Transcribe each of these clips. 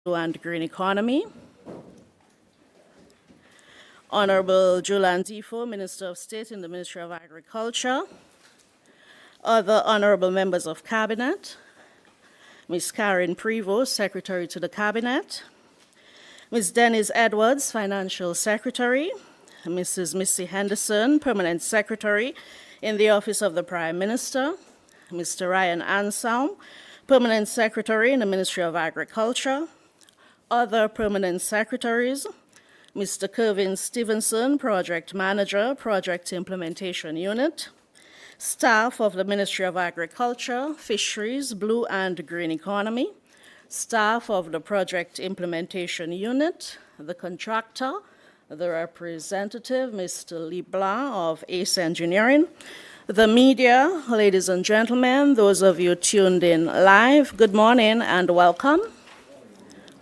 and Green Economy. Honorable Julian Defoe, Minister of State in the Ministry of Agriculture. Other honorable members of Cabinet. Ms. Karen Prevost, Secretary to the Cabinet. Ms. Denise Edwards, Financial Secretary. Mrs. Missy Henderson, Permanent Secretary in the Office of the Prime Minister. Mr. Ryan Anselm, Permanent Secretary in the Ministry of Agriculture. Other Permanent Secretaries, Mr. Kervin Stevenson, Project Manager, Project Implementation Unit. Staff of the Ministry of Agriculture, Fisheries, Blue and Green Economy. Staff of the Project Implementation Unit, the contractor, the representative, Mr. Leblanc of ACE Engineering. The media, ladies and gentlemen, those of you tuned in live, good morning and welcome.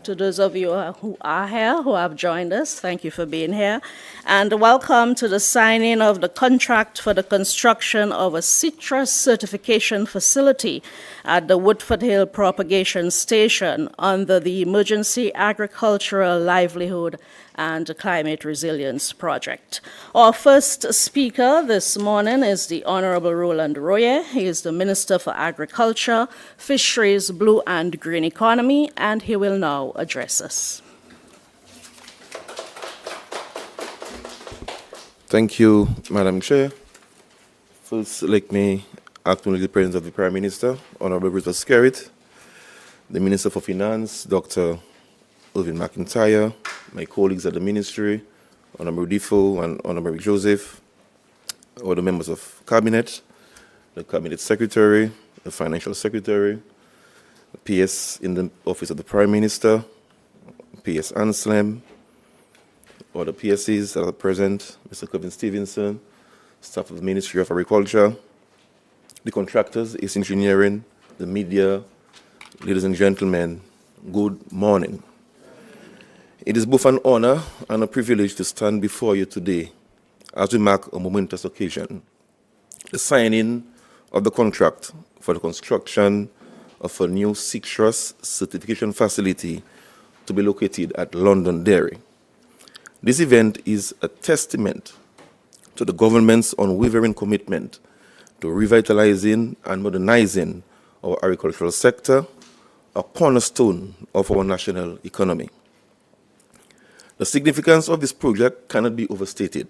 To those of you who are here, who have joined us, thank you for being here. And welcome to the signing of the contract for the construction of a citrus certification facility at the Woodford Hill Propagation Station under the Emergency Agricultural Livelihood and Climate Resilience Project. Our first speaker this morning is the Honorable Roland Royer. He is the Minister for Agriculture, Fisheries, Blue and Green Economy, and he will now address us. Thank you, Madam Chair. First, let me acknowledge the presence of the Prime Minister, Honorable Rita Skerrit, the Minister for Finance, Dr. Irvin McIntyre, my colleagues at the Ministry, Honorable Defoe and Honorable Joseph, all the members of Cabinet, the Cabinet Secretary, the Financial Secretary, the PS in the Office of the Prime Minister, PS Anselm, all the PSCs that are present, Mr. Kevin Stevenson, staff of the Ministry of Agriculture, the contractors, ACE Engineering, the media, ladies and gentlemen, good morning. It is both an honor and a privilege to stand before you today as we mark a momentous occasion, the signing of the contract for the construction of a new citrus certification facility to be located at Londonderry. This event is a testament to the government's unwavering commitment to revitalizing and modernizing our agricultural sector, a cornerstone of our national economy. The significance of this project cannot be overstated.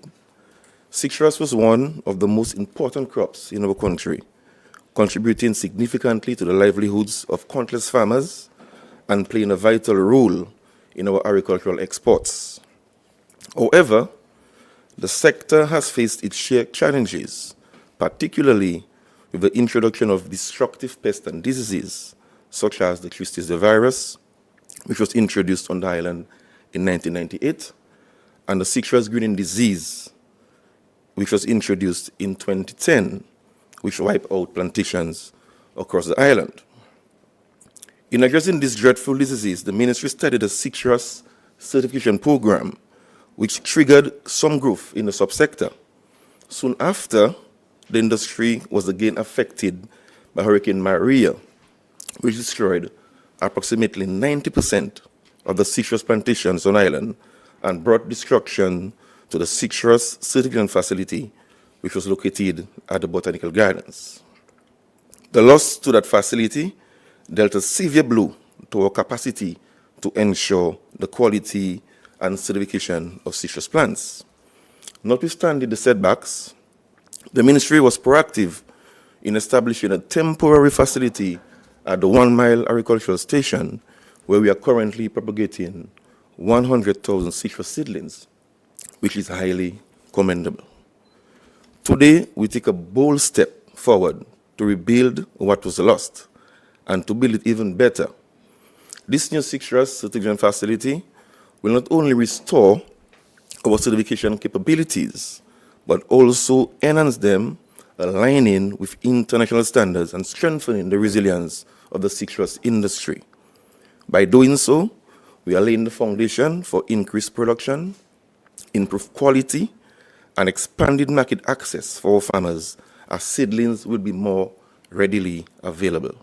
Citrus was one of the most important crops in our country, contributing significantly to the livelihoods of countless farmers and playing a vital role in our agricultural exports. However, the sector has faced its share of challenges, particularly with the introduction of destructive pests and diseases, such as the Tristeza virus, which was introduced on the island in 1998, and the citrus greening disease, which was introduced in 2010, which wiped out plantations across the island. In addressing these dreadful diseases, the ministry started a citrus certification program, which triggered some growth in the subsector. Soon after, the industry was again affected by Hurricane Maria, which destroyed approximately 90% of the citrus plantations on island and brought destruction to the citrus certification facility, which was located at the Botanical Gardens. The loss to that facility dealt a severe blow to our capacity to ensure the quality and certification of citrus plants. Notwithstanding the setbacks, the ministry was proactive in establishing a temporary facility at the 1 Mile Agricultural Station, where we are currently propagating 100,000 citrus seedlings, which is highly commendable. Today, we take a bold step forward to rebuild what was lost and to build it even better. This new citrus certification facility will not only restore our certification capabilities, but also enhance them, aligning with international standards and strengthening the resilience of the citrus industry. By doing so, we are laying the foundation for increased production, improved quality, and expanded market access for our farmers as seedlings will be more readily available.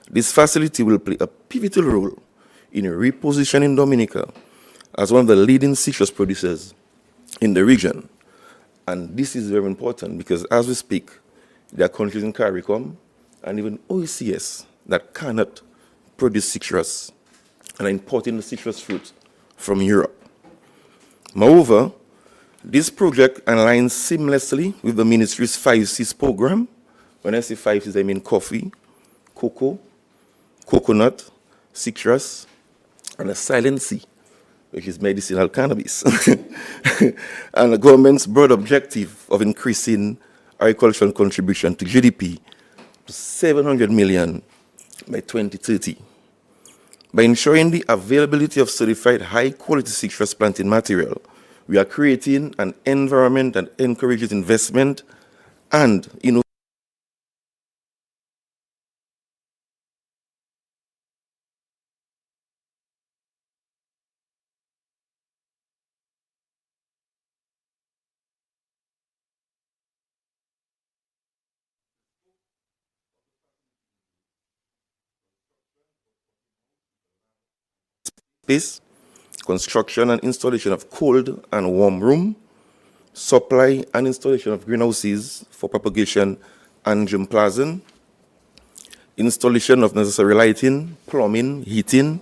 This facility will play a pivotal role in repositioning Dominica as one of the leading citrus producers in the region. And this is very important because as we speak, there are countries in CARICOM and even OECS that cannot produce citrus and are importing the citrus fruit from Europe. Moreover, this project aligns seamlessly with the ministry's 5Cs program. When I say 5Cs, I mean coffee, cocoa, coconut, citrus, and a silent C, which is medicinal cannabis. And the government's broad objective of increasing agricultural contribution to GDP to 700 million by 2030. By ensuring the availability of certified high-quality citrus planting material, we are creating an environment that encourages investment and innovation. Space, construction and installation of cold and warm room, supply and installation of greenhouses for propagation and germplasm, installation of necessary lighting, plumbing, heating,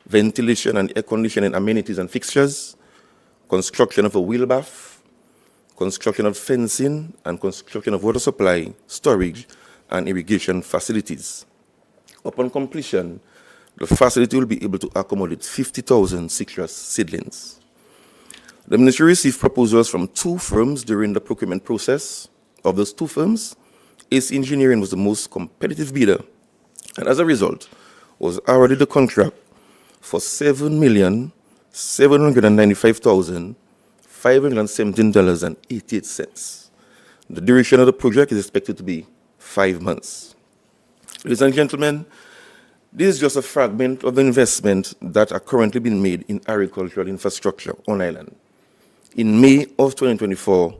ventilation and air conditioning amenities and fixtures, construction of a wheel bath, construction of fencing, and construction of water supply, storage, and irrigation facilities. Upon completion, the facility will be able to accommodate 50,000 citrus seedlings. The ministry received proposals from 2 firms during the procurement process. Of those 2 firms, ACE Engineering was the most competitive bidder, and as a result, was awarded the contract for $7,795,517.88. The duration of the project is expected to be 5 months. Ladies and gentlemen, this is just a fragment of the investment that are currently being made in agricultural infrastructure on island. In May of 2024,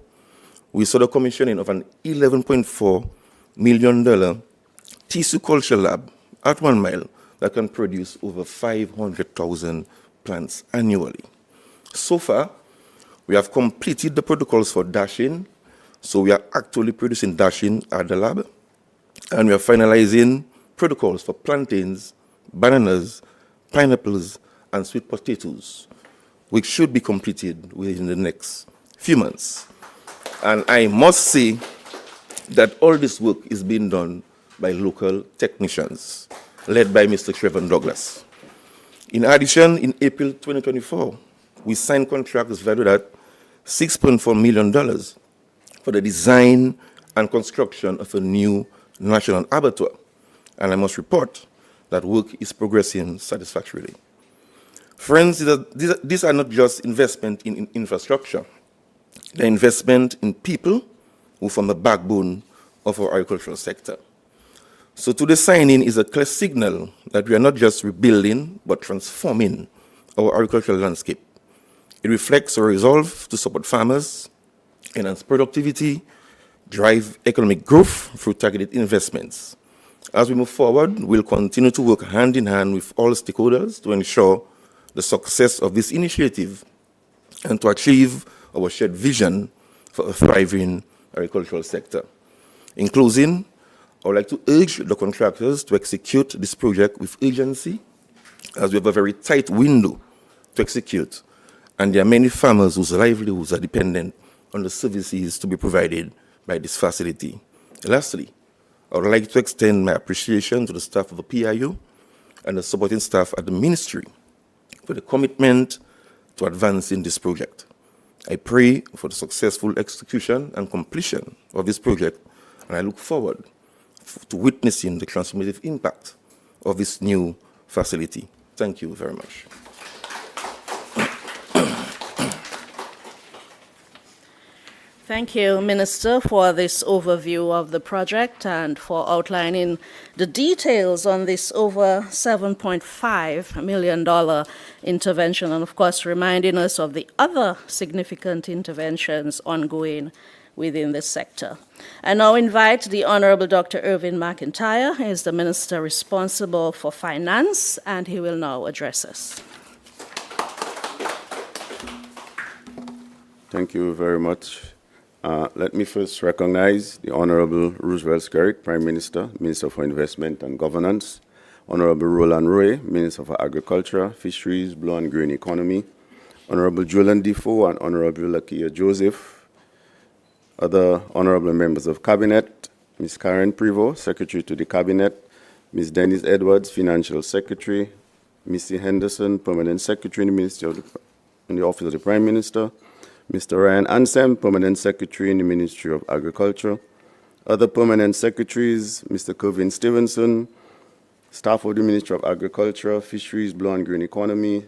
we saw the commissioning of an $11.4 million tissue culture lab at 1 Mile that can produce over 500,000 plants annually. So far, we have completed the protocols for dashing, so we are actually producing dashing at the lab, and we are finalizing protocols for plantains, bananas, pineapples, and sweet potatoes, which should be completed within the next few months. And I must say that all this work is being done by local technicians, led by Mr. Trevor Douglas. In addition, in April 2024, we signed contracts valued at $6.4 million for the design and construction of a new national abattoir. And I must report that work is progressing satisfactorily. Friends, these are not just investment in infrastructure. They're investment in people who form the backbone of our agricultural sector. So today's signing is a clear signal that we are not just rebuilding, but transforming our agricultural landscape. It reflects our resolve to support farmers, enhance productivity, drive economic growth through targeted investments. As we move forward, we'll continue to work hand in hand with all stakeholders to ensure the success of this initiative and to achieve our shared vision for a thriving agricultural sector. In closing, I would like to urge the contractors to execute this project with urgency, as we have a very tight window to execute, and there are many farmers whose livelihoods are dependent on the services to be provided by this facility. Lastly, I would like to extend my appreciation to the staff of the PIU and the supporting staff at the ministry for the commitment to advancing this project. I pray for the successful execution and completion of this project, and I look forward to witnessing the transformative impact of this new facility. Thank you very much. Thank you, Minister, for this overview of the project and for outlining the details on this over $7.5 million intervention, and of course reminding us of the other significant interventions ongoing within this sector. I now invite the Honorable Dr. Irvin McIntyre, who is the Minister responsible for Finance, and he will now address us. Thank you very much. Let me first recognize the Honorable Roosevelt Skerrit, Prime Minister, Minister for Investment and Governance, Honorable Roland Roy, Minister for Agriculture, Fisheries, Blue and Green Economy, Honorable Julian Defoe and Honorable Lakia Joseph, other Honorable Members of Cabinet, Ms. Karen Prevost, Secretary to the Cabinet, Ms. Denise Edwards, Financial Secretary, Missy Henderson, Permanent Secretary in the Office of the Prime Minister, Mr. Ryan Ansem, Permanent Secretary in the Ministry of Agriculture, other Permanent Secretaries, Mr. Kevin Stevenson, staff of the Ministry of Agriculture, Fisheries, Blue and Green Economy,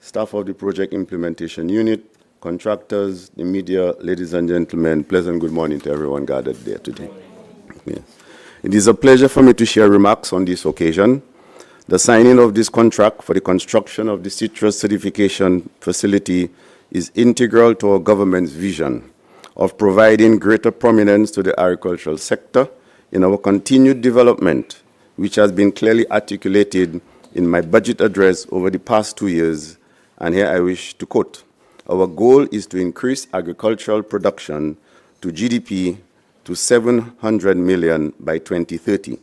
staff of the Project Implementation Unit, contractors, the media, ladies and gentlemen, pleasant good morning to everyone gathered there today. Yes. It is a pleasure for me to share remarks on this occasion. The signing of this contract for the construction of the citrus certification facility is integral to our government's vision of providing greater prominence to the agricultural sector in our continued development, which has been clearly articulated in my budget address over the past 2 years. And here I wish to quote, our goal is to increase agricultural production to GDP to 700 million by 2030.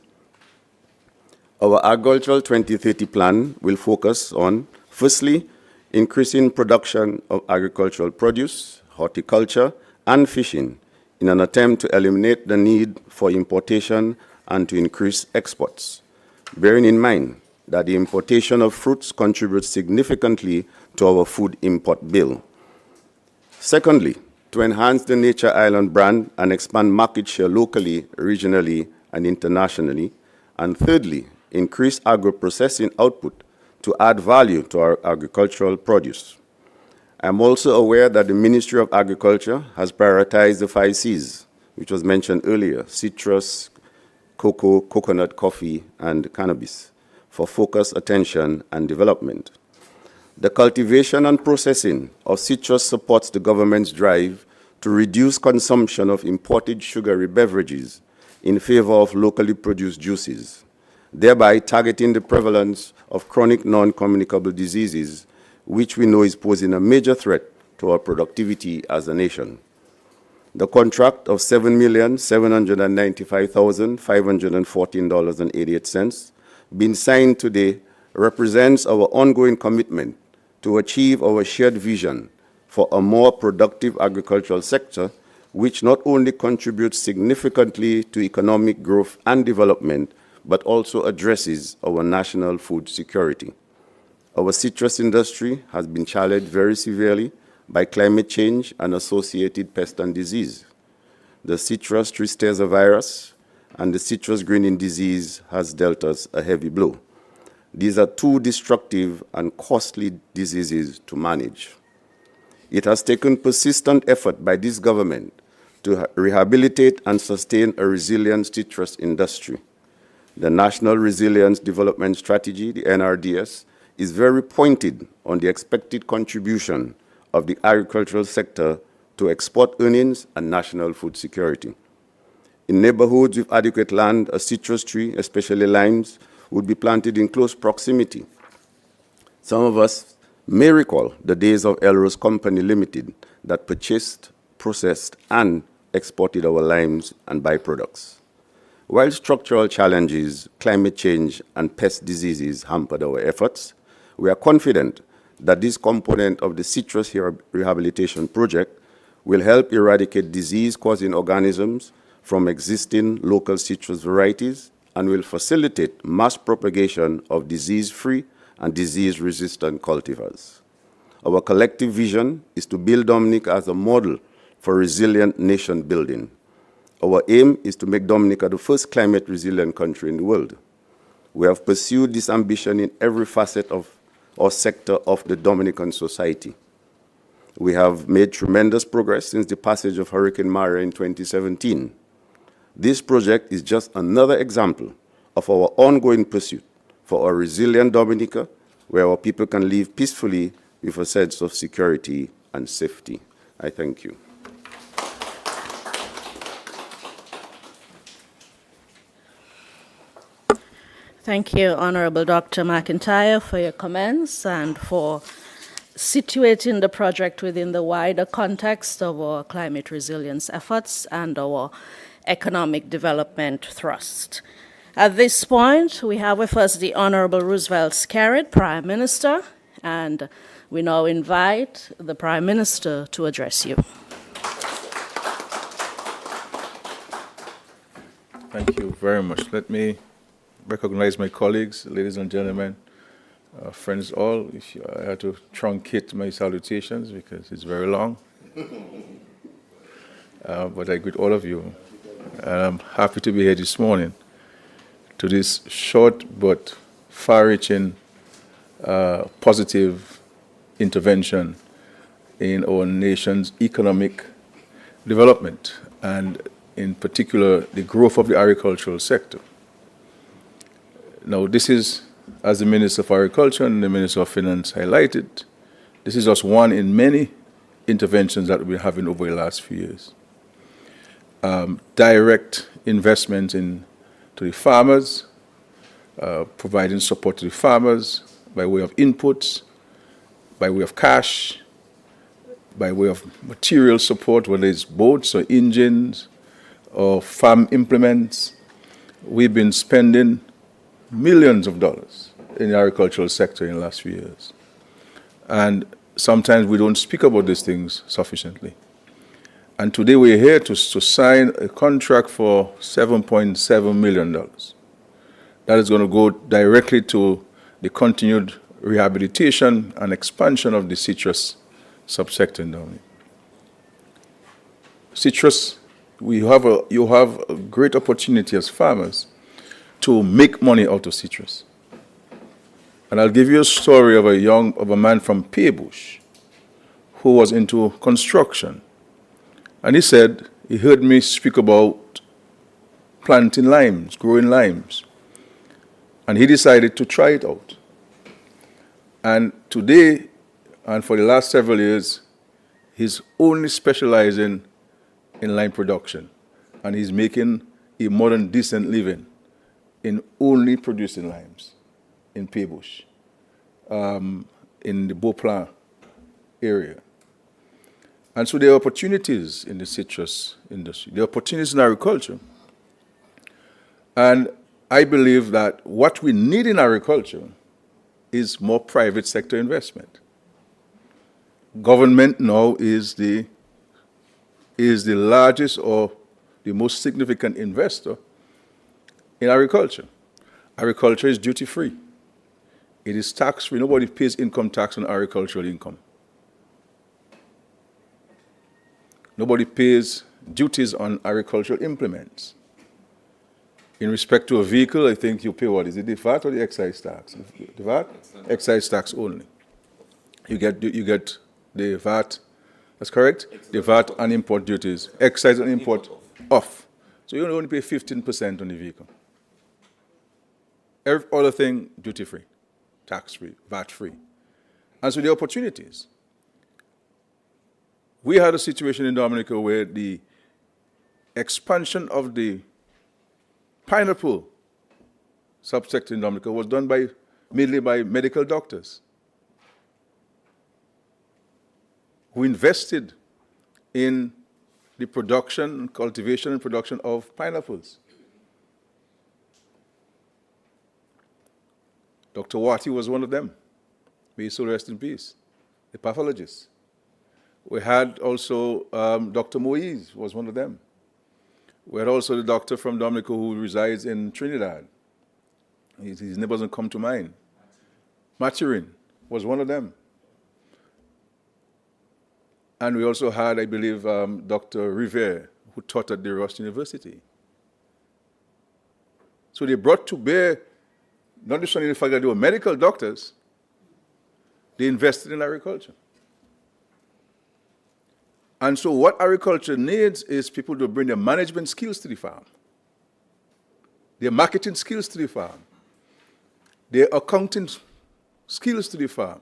Our Agricultural 2030 plan will focus on, firstly, increasing production of agricultural produce, horticulture, and fishing in an attempt to eliminate the need for importation and to increase exports, bearing in mind that the importation of fruits contributes significantly to our food import bill. Secondly, to enhance the Nature Island brand and expand market share locally, regionally, and internationally. And thirdly, increase agro-processing output to add value to our agricultural produce. I'm also aware that the Ministry of Agriculture has prioritized the 5 Cs, which was mentioned earlier, citrus, cocoa, coconut, coffee, and cannabis, for focused attention and development. The cultivation and processing of citrus supports the government's drive to reduce consumption of imported sugary beverages in favor of locally produced juices, thereby targeting the prevalence of chronic non-communicable diseases, which we know is posing a major threat to our productivity as a nation. The contract of $7,795,514.88 being signed today represents our ongoing commitment to achieve our shared vision for a more productive agricultural sector, which not only contributes significantly to economic growth and development, but also addresses our national food security. Our citrus industry has been challenged very severely by climate change and associated pest and disease. The citrus tristeza virus and the citrus greening disease has dealt us a heavy blow. These are 2 destructive and costly diseases to manage. It has taken persistent effort by this government to rehabilitate and sustain a resilient citrus industry. The National Resilience Development Strategy, the NRDS, is very pointed on the expected contribution of the agricultural sector to export earnings and national food security. In neighborhoods with adequate land, a citrus tree, especially limes, would be planted in close proximity. Some of us may recall the days of Elrose Company Limited that purchased, processed, and exported our limes and byproducts. While structural challenges, climate change, and pest diseases hampered our efforts, we are confident that this component of the citrus rehabilitation project will help eradicate disease-causing organisms from existing local citrus varieties and will facilitate mass propagation of disease-free and disease-resistant cultivars. Our collective vision is to build Dominica as a model for resilient nation building. Our aim is to make Dominica the first climate-resilient country in the world. We have pursued this ambition in every facet of or sector of the Dominican society. We have made tremendous progress since the passage of Hurricane Maria in 2017. This project is just another example of our ongoing pursuit for a resilient Dominica, where our people can live peacefully with a sense of security and safety. I thank you. Thank you, Honorable Dr. McIntyre, for your comments and for situating the project within the wider context of our climate resilience efforts and our economic development thrust. At this point, we have with us the Honorable Roosevelt Skerrit, Prime Minister, and we now invite the Prime Minister to address you. Thank you very much. Let me recognize my colleagues, ladies and gentlemen, friends all. I had to truncate my salutations because it's very long. But I greet all of you. And I'm happy to be here this morning to this short but far-reaching, positive intervention in our nation's economic development, and in particular, the growth of the agricultural sector. Now, this is, as the Minister of Agriculture and the Minister of Finance highlighted, this is just one in many interventions that we've been having over the last few years. Direct investment into the farmers, providing support to the farmers by way of inputs, by way of cash, by way of material support, whether it's boats or engines or farm implements. We've been spending millions of dollars in the agricultural sector in the last few years. And sometimes we don't speak about these things sufficiently. And today we're here to sign a contract for $7.7 million. That is going to go directly to the continued rehabilitation and expansion of the citrus subsector in Dominica. Citrus, you have a great opportunity as farmers to make money out of citrus. And I'll give you a story of a man from Paybush who was into construction. And he said, he heard me speak about planting limes, growing limes. And he decided to try it out. And today, and for the last several years, he's only specializing in lime production. And he's making a modern, decent living in only producing limes in Paybush, in the Beauplan area. And so there are opportunities in the citrus industry. There are opportunities in agriculture. And I believe that what we need in agriculture is more private sector investment. Government now is the largest or the most significant investor in agriculture. Agriculture is duty-free. It is tax-free. Nobody pays income tax on agricultural income. Nobody pays duties on agricultural implements. In respect to a vehicle, I think you pay what? Is it the VAT or the excise tax? The VAT? Excise tax only. You get the VAT, that's correct? The VAT and import duties. Excise and import off. So you only pay 15% on the vehicle. Every other thing, duty-free, tax-free, VAT-free. And so the opportunities. We had a situation in Dominica where the expansion of the pineapple subsector in Dominica was done mainly by medical doctors who invested in the production, cultivation and production of pineapples. Dr. Wati was one of them. May his soul rest in peace, a pathologist. We had also Dr. Moise was one of them. We had also the doctor from Dominica who resides in Trinidad. His name doesn't come to mind. Maturin was one of them. And we also had, I believe, Dr. Rivere, who taught at the Ross University. So they brought to bear, not just only the fact that they were medical doctors, they invested in agriculture. And so what agriculture needs is people to bring their management skills to the farm, their marketing skills to the farm, their accounting skills to the farm,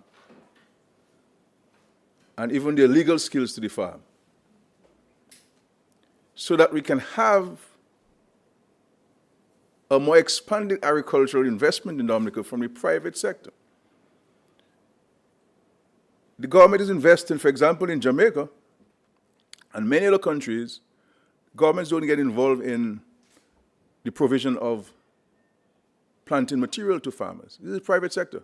and even their legal skills to the farm, so that we can have a more expanded agricultural investment in Dominica from the private sector. The government is investing, for example, in Jamaica and many other countries. Governments don't get involved in the provision of planting material to farmers. This is the private sector.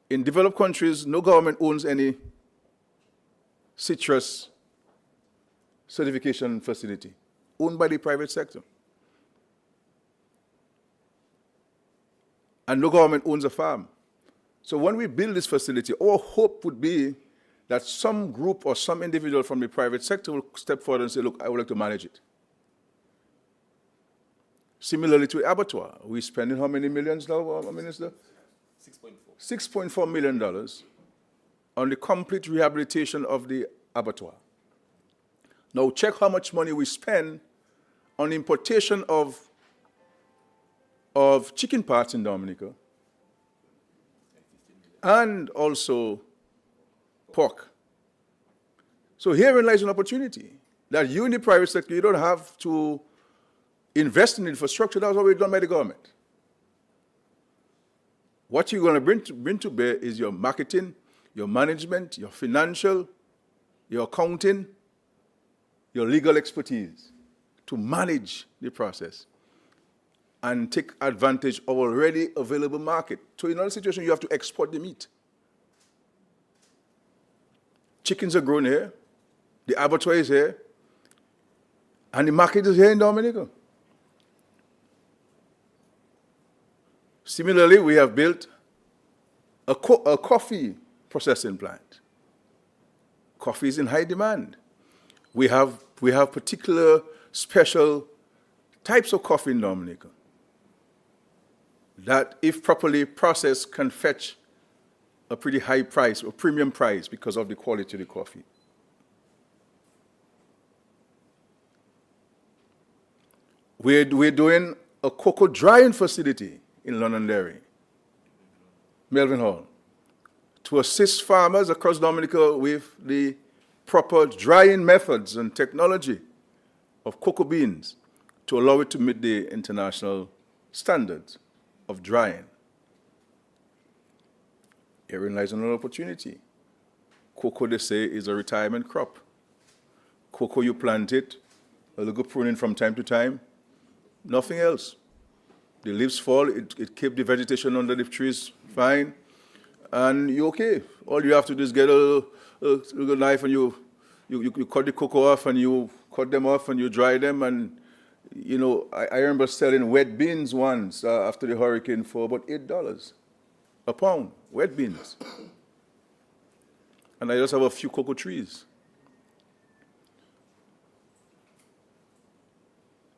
In developed countries, no government owns any citrus certification facility, owned by the private sector. And no government owns a farm. So when we build this facility, our hope would be that some group or some individual from the private sector will step forward and say, look, I would like to manage it. Similarly to abattoir, we're spending how many millions now, Minister? 6.4 million on the complete rehabilitation of the abattoir. Now check how much money we spend on importation of chicken parts in Dominica and also pork. So herein lies an opportunity that you in the private sector, you don't have to invest in infrastructure. That's already done by the government. What you're going to bring to bear is your marketing, your management, your financial, your accounting, your legal expertise to manage the process and take advantage of already available market. So in other situations, you have to export the meat. Chickens are grown here, the abattoir is here, and the market is here in Dominica. Similarly, we have built a coffee processing plant. Coffee is in high demand. We have particular special types of coffee in Dominica that, if properly processed, can fetch a pretty high price, a premium price, because of the quality of the coffee. We're doing a cocoa drying facility in Londonderry, Melvin Hall, to assist farmers across Dominica with the proper drying methods and technology of cocoa beans to allow it to meet the international standards of drying. Herein lies another opportunity. Cocoa, they say, is a retirement crop. Cocoa, you plant it, a little pruning from time to time, nothing else. The leaves fall, it keeps the vegetation under the trees fine, and you're okay. All you have to do is get a little knife and you cut the cocoa off and you cut them off and you dry them. And, you know, I remember selling wet beans once after the hurricane for about $8 a pound, wet beans. And I just have a few cocoa trees.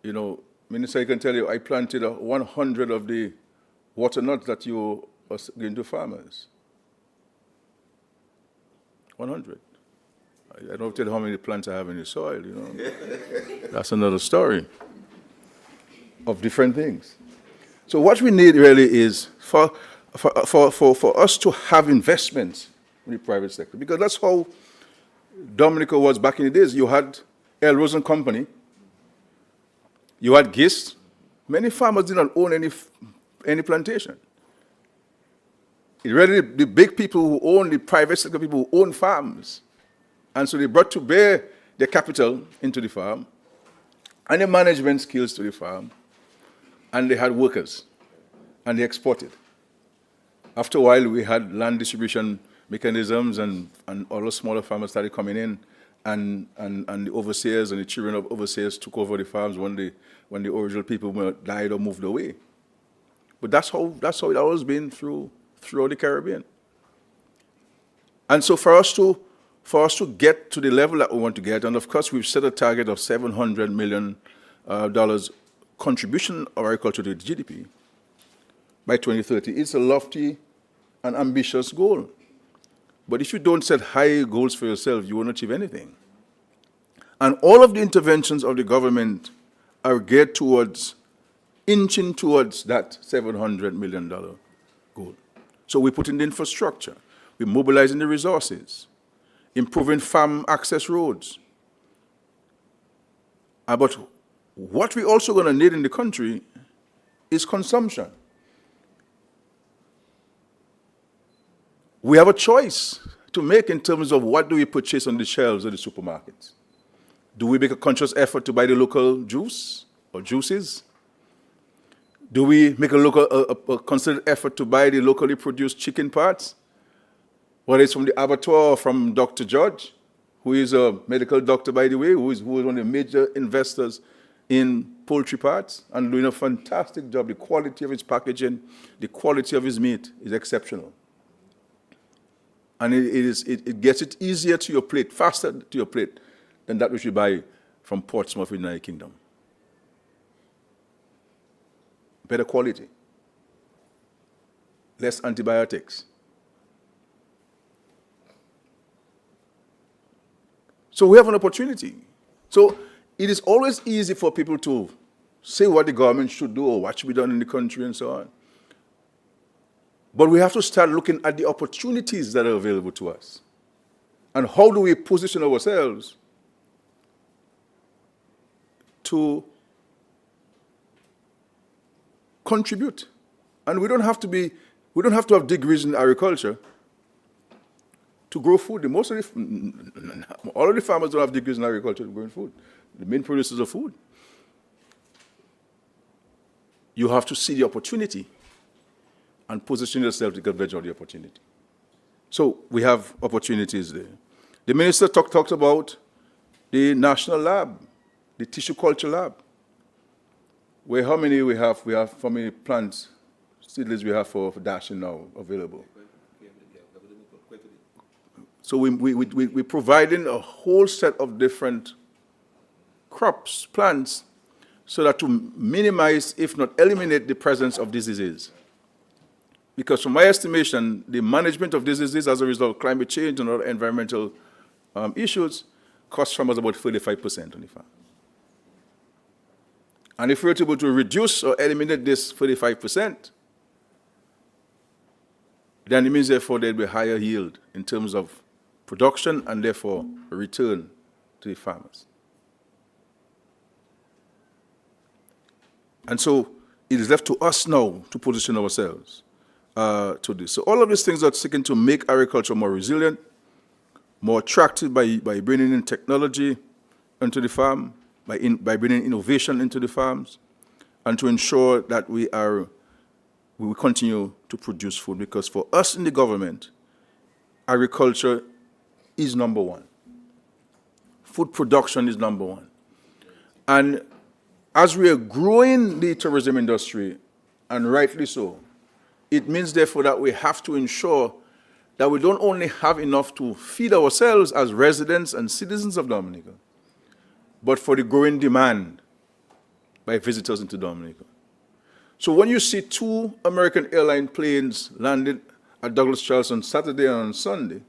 You know, Minister, I can tell you, I planted 100 of the waternuts that you are giving to farmers. 100. I don't tell you how many plants I have in the soil, you know. That's another story of different things. So what we need really is for us to have investments in the private sector, because that's how Dominica was back in the days. You had L. Rose and Company. You had Gist. Many farmers did not own any plantation. It really the big people who own, the private sector people who own farms. And so they brought to bear their capital into the farm and their management skills to the farm. And they had workers. And they exported. After a while, we had land distribution mechanisms, and all the smaller farmers started coming in. And the overseers and the children of overseers took over the farms when the original people died or moved away. But that's how it always been throughout the Caribbean. And so for us to get to the level that we want to get, and of course we've set a target of $700 million contribution of agriculture to the GDP by 2030. It's a lofty and ambitious goal. But if you don't set high goals for yourself, you won't achieve anything. And all of the interventions of the government are geared towards inching towards that $700 million goal. So we put in the infrastructure, we're mobilizing the resources, improving farm access roads, But what we're also going to need in the country is consumption. We have a choice to make in terms of what do we purchase on the shelves of the supermarkets. Do we make a conscious effort to buy the local juice or juices? Do we make a concerted effort to buy the locally produced chicken parts? Whether it's from the abattoir or from Dr. George, who is a medical doctor, by the way, who is one of the major investors in poultry parts and doing a fantastic job. The quality of his packaging, the quality of his meat is exceptional. And it gets it easier to your plate, faster to your plate than that which you buy from Portsmouth in the United Kingdom. Better quality, less antibiotics. So we have an opportunity. So it is always easy for people to say what the government should do or what should be done in the country and so on. But we have to start looking at the opportunities that are available to us. And how do we position ourselves to contribute? And we don't have to have degrees in agriculture to grow food. All of the farmers don't have degrees in agriculture to grow food. The main producers of food. You have to see the opportunity and position yourself to get advantage of the opportunity. So we have opportunities there. The minister talked about the national lab, the tissue culture lab, where how many we have how many plants, seedlings we have for dashing now available. So we're providing a whole set of different crops, plants, so that to minimize, if not eliminate, the presence of diseases. Because from my estimation, the management of diseases as a result of climate change and other environmental issues costs farmers about 35% on the farm. And if we're able to reduce or eliminate this 35%, then it means, therefore, there'll be higher yield in terms of production and, therefore, a return to the farmers. And so it is left to us now to position ourselves to this. So all of these things are seeking to make agriculture more resilient, more attractive by bringing in technology into the farm, by bringing innovation into the farms, and to ensure that we will continue to produce food. Because for us in the government, agriculture is number one. Food production is number one. And as we are growing the tourism industry, and rightly so, it means, therefore, that we have to ensure that we don't only have enough to feed ourselves as residents and citizens of Dominica, but for the growing demand by visitors into Dominica. So when you see 2 American airline planes landed at Douglas Charles on Saturday and on Sunday,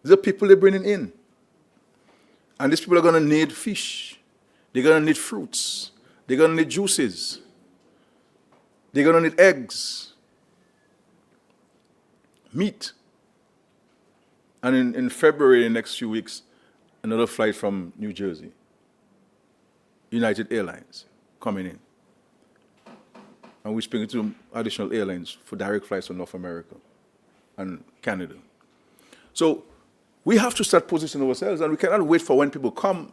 the people they're bringing in. And these people are going to need fish. They're going to need fruits. They're going to need juices. They're going to need eggs, meat. And in February, in the next few weeks, another flight from New Jersey, United Airlines, coming in. And we're speaking to additional airlines for direct flights from North America and Canada. So we have to start positioning ourselves, and we cannot wait for when people come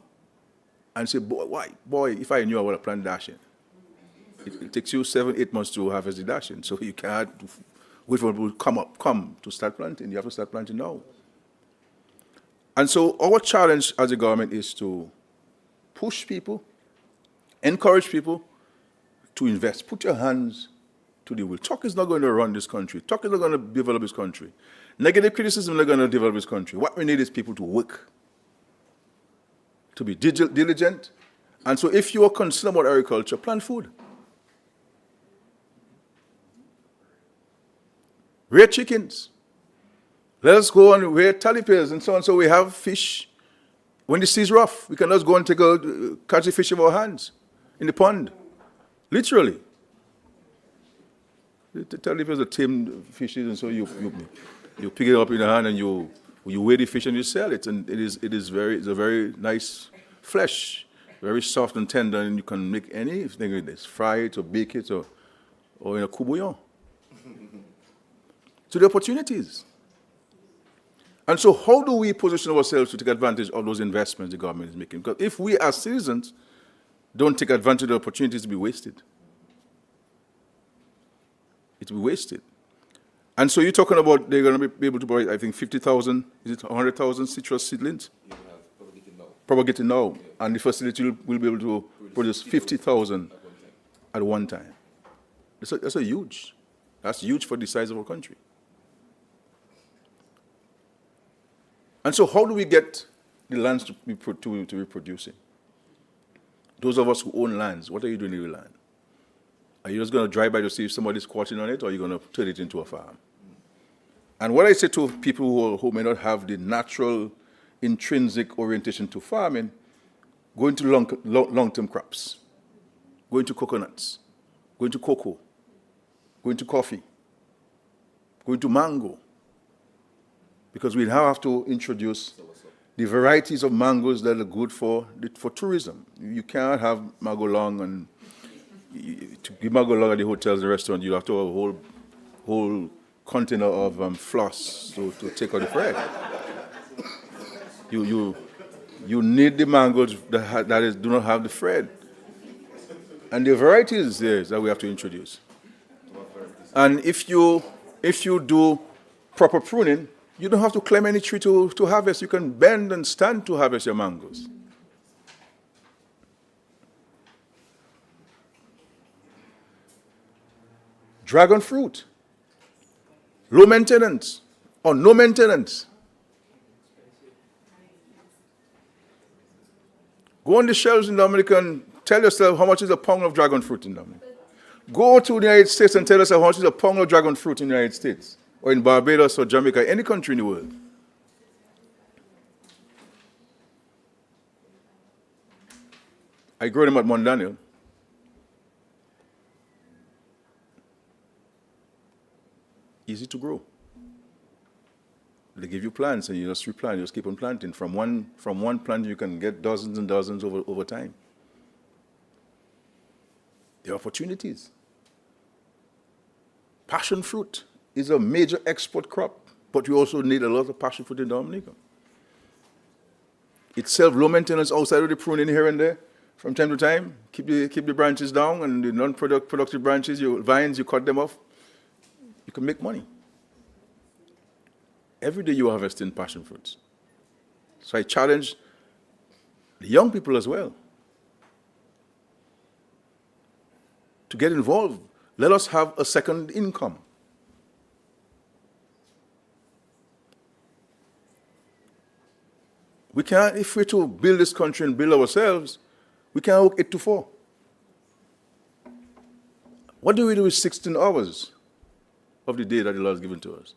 and say, boy, if I knew I would have planned dashing. It takes you 7-8 months to harvest the dashing, so you can't wait for people to come to start planting. You have to start planting now. And so our challenge as a government is to push people, encourage people to invest. Put your hands to the wheel. Talk is not going to run this country. Talk is not going to develop this country. Negative criticism is not going to develop this country. What we need is people to work, to be diligent. And so if you are concerned about agriculture, plant food. Rear chickens. Let us go and rear talipiers and so on. So we have fish. When the sea's rough, we can just go and catch the fish with our hands in the pond. Literally. The talipiers are tamed fishes, and so you pick it up in the hand and you weigh the fish and you sell it. And it's a very nice flesh, very soft and tender, and you can make anything with this, fry it or bake it or in a courbouillon. So the opportunities. And so how do we position ourselves to take advantage of those investments the government is making? Because if we as citizens don't take advantage of the opportunities, it'll be wasted. It'll be wasted. And so you're talking about they're going to be able to buy, I think, 50,000, is it 100,000 citrus seedlings? You have propagating now. Propagating now. And the facility will be able to produce 50,000 at one time. That's huge for the size of our country. And so how do we get the lands to be producing? Those of us who own lands, what are you doing with land? Are you just going to drive by to see if somebody's squatting on it, or are you going to turn it into a farm? And what I say to people who may not have the natural, intrinsic orientation to farming, go into long-term crops. Go into coconuts. Go into cocoa. Go into coffee. Go into mango. Because we now have to introduce the varieties of mangoes that are good for tourism. You can't have mango long, and to give mango long at the hotels and restaurants, you have to have a whole container of floss to take out the thread. You need the mangoes that do not have the thread. And the varieties there that we have to introduce. And if you do proper pruning, you don't have to climb any tree to harvest. You can bend and stand to harvest your mangoes. Dragon fruit. Low maintenance or no maintenance. Go on the shelves in Dominica and tell yourself how much is a pound of dragon fruit in Dominica. Go to the United States and tell yourself how much is a pound of dragon fruit in the United States, or in Barbados or Jamaica, any country in the world. I grew them at Mount Daniel. Easy to grow. They give you plants and you just replant, you just keep on planting. From one plant you can get dozens and dozens over time. There are opportunities. Passion fruit is a major export crop, but we also need a lot of passion fruit in Dominica. Itself low maintenance outside of the pruning here and there. From time to time, keep the branches down, and the non-productive branches, your vines, you cut them off. You can make money. Every day you are harvesting passion fruits. So I challenge the young people as well to get involved. Let us have a second income. We can't, if we're to build this country and build ourselves, we can't work 8 to 4. What do we do with 16 hours of the day that the Lord has given to us?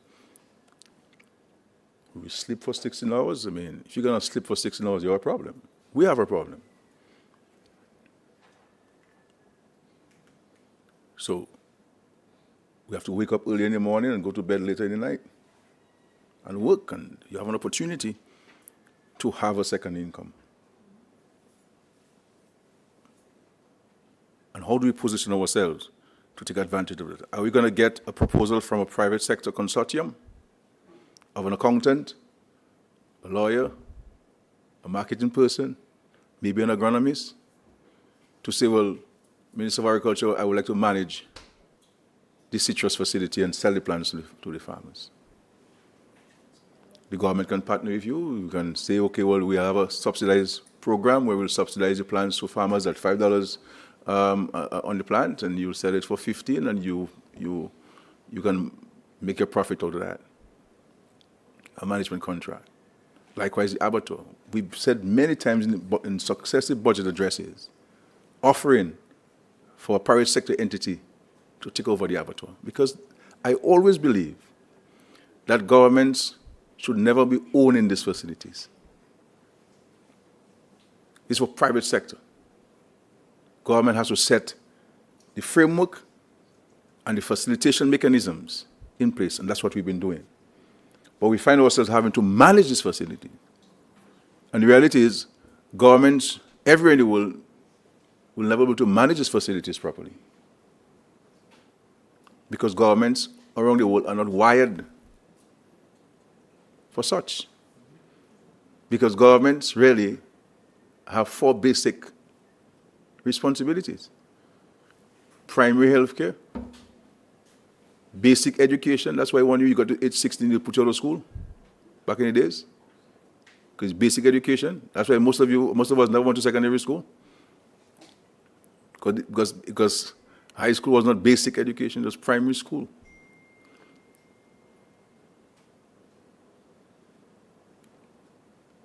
We sleep for 16 hours? I mean, if you're going to sleep for 16 hours, you have a problem. We have a problem. So we have to wake up early in the morning and go to bed later in the night and work, and you have an opportunity to have a second income. And how do we position ourselves to take advantage of it? Are we going to get a proposal from a private sector consortium of an accountant, a lawyer, a marketing person, maybe an agronomist, to say, well, Minister of Agriculture, I would like to manage the citrus facility and sell the plants to the farmers? The government can partner with you. You can say, okay, well, we have a subsidized program where we'll subsidize the plants to farmers at $5 on the plant, and you'll sell it for $15, and you can make a profit out of that. A management contract. Likewise, the abattoir. We've said many times in successive budget addresses, offering for a private sector entity to take over the abattoir. Because I always believe that governments should never be owning these facilities. It's for private sector. Government has to set the framework and the facilitation mechanisms in place, and that's what we've been doing. But we find ourselves having to manage this facility. And the reality is, governments everywhere in the world will never be able to manage its facilities properly. Because governments around the world are not wired for such. Because governments really have 4 basic responsibilities: primary health care, basic education. That's why when you got to age 16, they put you out of school back in the days. Because basic education. That's why most of us never went to secondary school. Because high school was not basic education, it was primary school.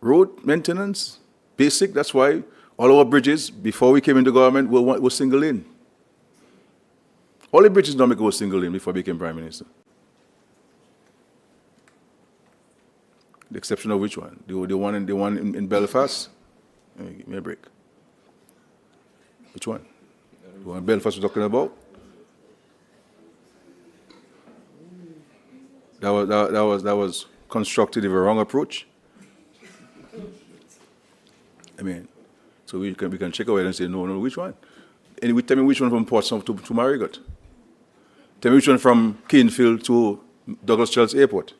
Road maintenance, basic. That's why all our bridges, before we came into government, were single lane. All the bridges in Dominica were single lane before I became Prime Minister. The exception of which one? The one in Belfast? Give me a break. Which one? The one in Belfast we're talking about? That was constructed with a wrong approach. I mean, so we can check away and say, no, which one? And tell me which one from Portsmouth to Marigot. Tell me which one from Canefield to Douglas Church Airport.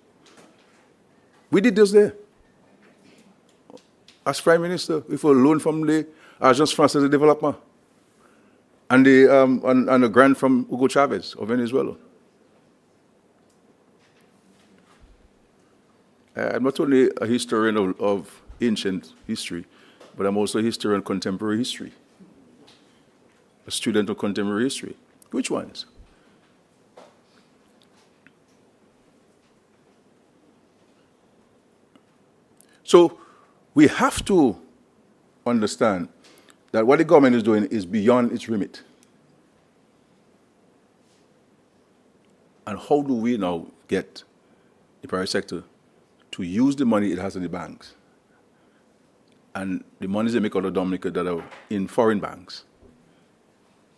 We did this there. As Prime Minister, we for a loan from the Agence Française de Développement and a grant from Hugo Chavez of Venezuela. I'm not only a historian of ancient history, but I'm also a historian of contemporary history, a student of contemporary history. Which ones? So we have to understand that what the government is doing is beyond its remit. And how do we now get the private sector to use the money it has in the banks and the monies they make out of Dominica that are in foreign banks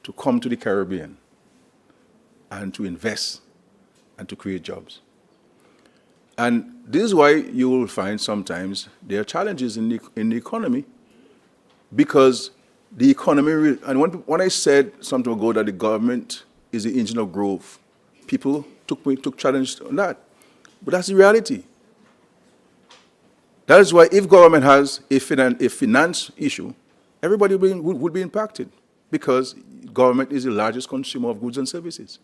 to come to the Caribbean and to invest and to create jobs? And this is why you will find sometimes there are challenges in the economy, because the economy, and when I said some time ago that the government is the engine of growth, people took challenge on that. But that's the reality. That is why if government has a finance issue, everybody would be impacted, because government is the largest consumer of goods and services.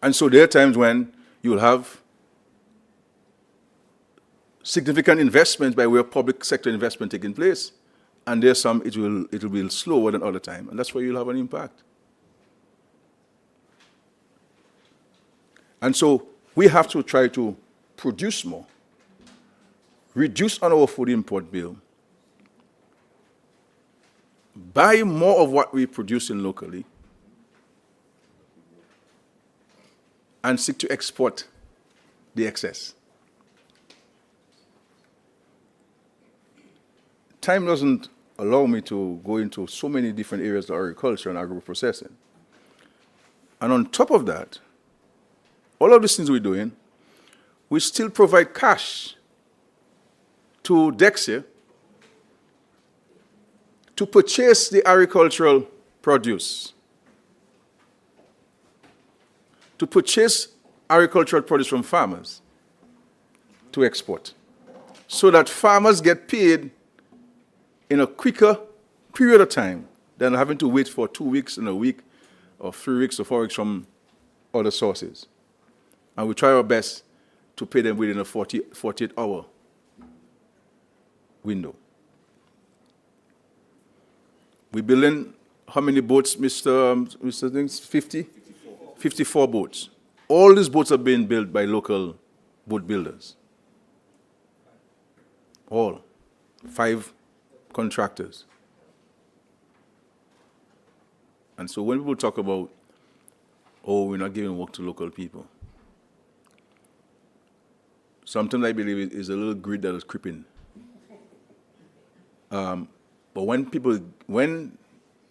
And so there are times when you will have significant investments by way of public sector investment taking place, and there's some it will be slower than other time, and that's where you'll have an impact. And so we have to try to produce more, reduce on our food import bill, buy more of what we produce in locally, and seek to export the excess. Time doesn't allow me to go into so many different areas of agriculture and agro-processing. And on top of that, all of these things we're doing, we still provide cash to Dexia to purchase the agricultural produce, to purchase agricultural produce from farmers to export, so that farmers get paid in a quicker period of time than having to wait for 2 weeks in a week or 3 weeks or 4 weeks from other sources. And we try our best to pay them within a 48-hour window. We're building how many boats, Mr. Things? 50? 54 boats. All these boats are being built by local boat builders. All. 5 contractors. And so when people talk about, oh, we're not giving work to local people, sometimes I believe it is a little greed that is creeping. But when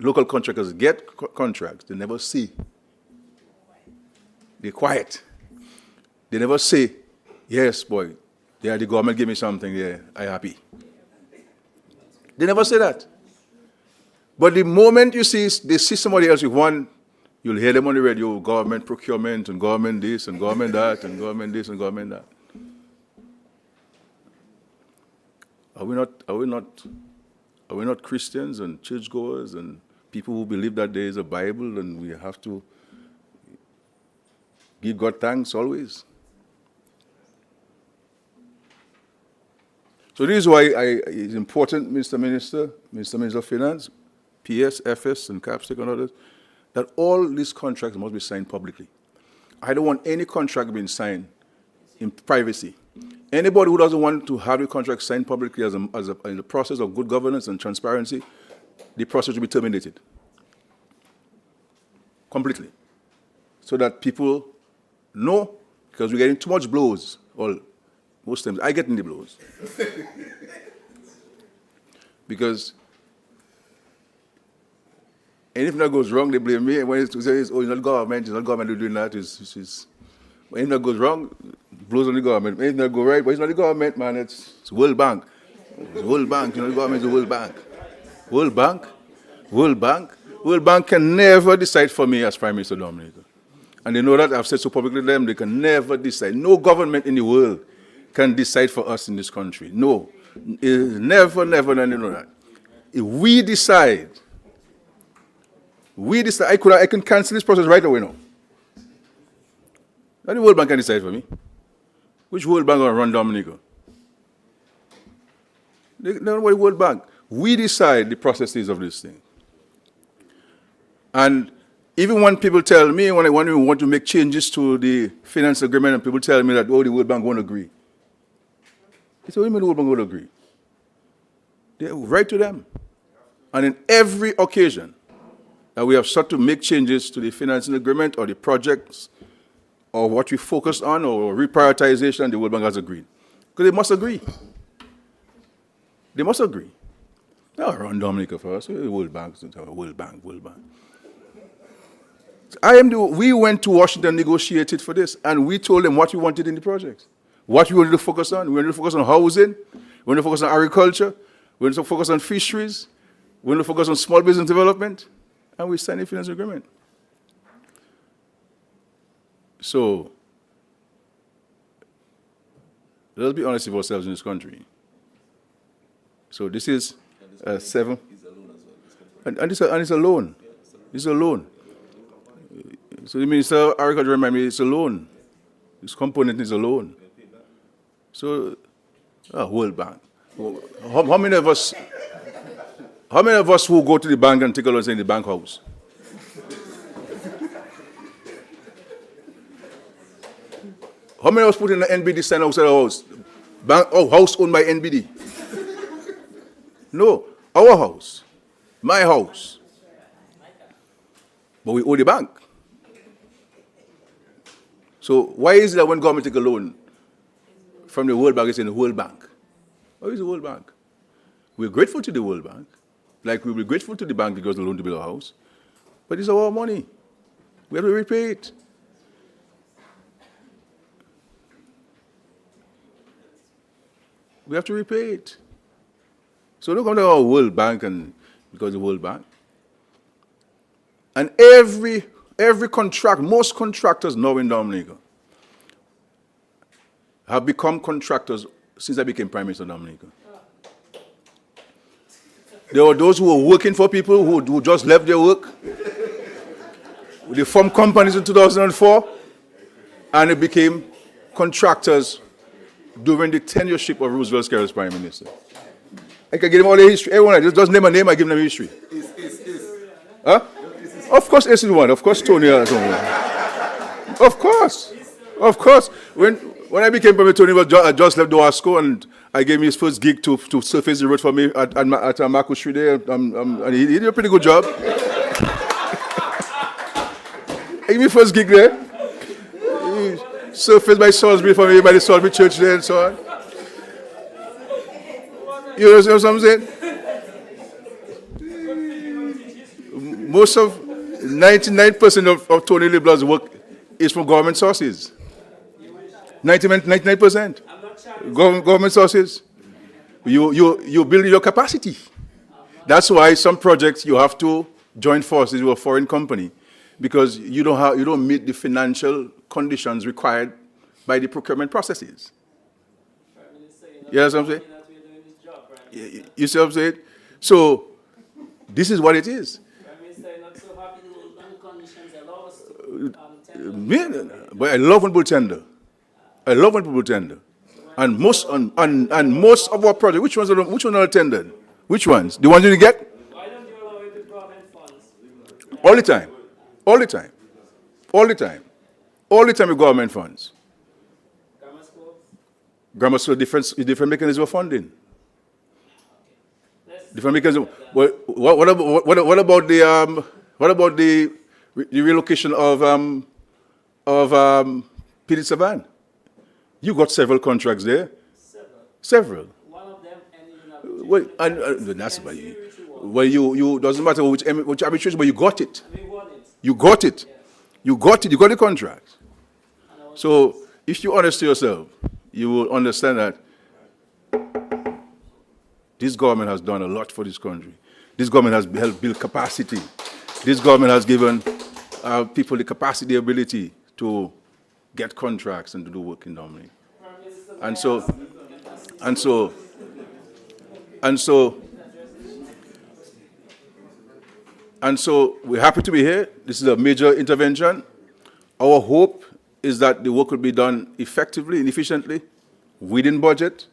local contractors get contracts, they never see. They're quiet. They never say, yes, boy, Yeah, the government give me something, yeah, I happy. They never say that. But the moment you see they see somebody else with one, you'll hear them on the radio, government procurement and government this and government that and government this and government that. Are we not Christians and churchgoers and people who believe that there is a Bible and we have to give God thanks always? So this is why it's important, Mr. Minister of Finance, PS, FS, and CAPSTIC and others, that all these contracts must be signed publicly. I don't want any contract being signed in privacy. Anybody who doesn't want to have the contract signed publicly as a process of good governance and transparency, the process will be terminated completely, so that people know, because we're getting too much blows. Well, most times I get in the blows because anything that goes wrong, they blame me. And when it's not government who's doing that. When anything that goes wrong, blows on the government. When anything that goes right, but it's not the government, man. It's World Bank. It's World Bank. The government is the World Bank. World Bank. World Bank. World Bank can never decide for me as Prime Minister of Dominica. And they know that. I've said so publicly to them. They can never decide. No government in the world can decide for us in this country. No. Never, never, and you know that. If we decide, I can cancel this process right away now. Now the World Bank can decide for me. Which World Bank will run Dominica? Nobody World Bank. We decide the processes of this thing. And even when people tell me, when we want to make changes to the finance agreement, and people tell me that, oh, the World Bank won't agree. I say, what do you mean the World Bank won't agree? They write to them. And in every occasion that we have sought to make changes to the financing agreement or the projects or what we focus on or reprioritization, the World Bank has agreed. Because they must agree. They must agree. They are run Dominica for us. World Bank, World Bank, World Bank. We went to Washington, negotiated for this, and we told them what we wanted in the projects. What we wanted to focus on. We wanted to focus on housing. We wanted to focus on agriculture. We wanted to focus on fisheries. We wanted to focus on small business development. And we signed a finance agreement. So, let's be honest with ourselves in this country. So this is 7. And it's a loan. It's a loan. So the Minister of Agriculture reminded me it's a loan. This component is a loan. So, World Bank. How many of us who go to the bank and take a loan in the bank house? How many of us put in an NBD sign outside our house? House owned by NBD. No, our house, my house. But we owe the bank. So why is it that when government take a loan from the World Bank, it's in the World Bank? Why is the World Bank? We're grateful to the World Bank, like we'll be grateful to the bank because the loan to build a house. But it's our money. We have to repay it. We have to repay it. So don't come to our World Bank and because the World Bank. And every contract, most contractors now in Dominica have become contractors since I became Prime Minister of Dominica. There were those who were working for people who just left their work. They formed companies in 2004 and they became contractors during the tenureship of Roosevelt Skerrit as Prime Minister. I can give them all the history. Everyone, just name a name, I give them history. Huh? Of course, S is one. Of course, Tony is one. Of course. Of course. When I became Prime Minister, Tony I just left Doasco and I gave him his first gig to surface the road for me at Marco Street there. And he did a pretty good job. I gave me first gig there. He surfaced by Salisbury for me, by the Salisbury Church there and so on. You know what I'm saying? Most of 99% of Tony LeBlanc's work is from government sources. 99%. Government sources. You build your capacity. That's why some projects you have to join forces with a foreign company, because you don't meet the financial conditions required by the procurement processes. You know what I'm saying? You see what I'm saying? So this is what it is. But I love when people tender. I love when people tender. And most of our projects, which ones are tendered? Which ones? The ones you get? Why don't you allow it with government funds? All the time. All the time. All the time. All the time with government funds. Grammar schools? Grammar school, different mechanism of funding. Different mechanism. What about the relocation of PD Savan? You got several contracts there. Several. One of them ended in Well, that's why you doesn't matter which arbitration, but you got it. We won it. You got it. You got it. You got the contract. So if you're honest to yourself, you will understand that this government has done a lot for this country. This government has helped build capacity. This government has given people the capacity, the ability to get contracts and to do work in Dominic. And so we're happy to be here. This is a major intervention. Our hope is that the work will be done effectively and efficiently within budget.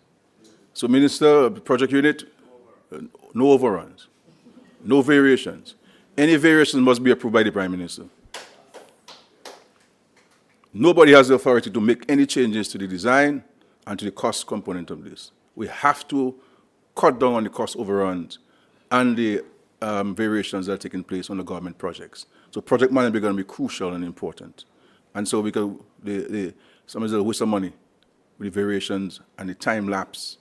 So, Minister, project unit, no overruns, no variations. Any variations must be approved by the Prime Minister. Nobody has the authority to make any changes to the design and to the cost component of this. We have to cut down on the cost overruns and the variations that are taking place on the government projects. So project management is going to be crucial and important. And so because somebody's going to waste some money with the variations and the time lapse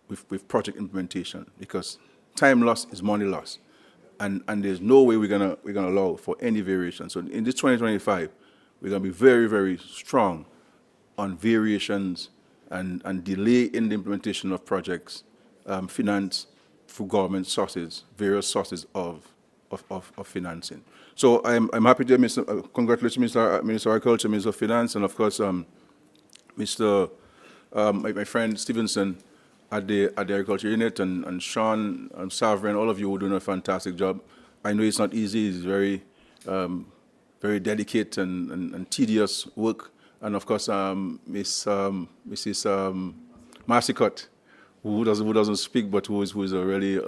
with project implementation, because time loss is money loss. And there's no way we're gonna allow for any variation. So in this 2025, we're going to be very, very strong on variations and delay in the implementation of projects, finance through government sources, various sources of financing. So I'm happy to congratulate Minister of Agriculture, Minister of Finance, and of course, Mr. My friend Stevenson at the Agriculture Unit, and Sean and Sovereign, all of you are doing a fantastic job. I know it's not easy, it's very delicate and tedious work. And of course, Mrs. Marcicott, who doesn't speak, but who is a really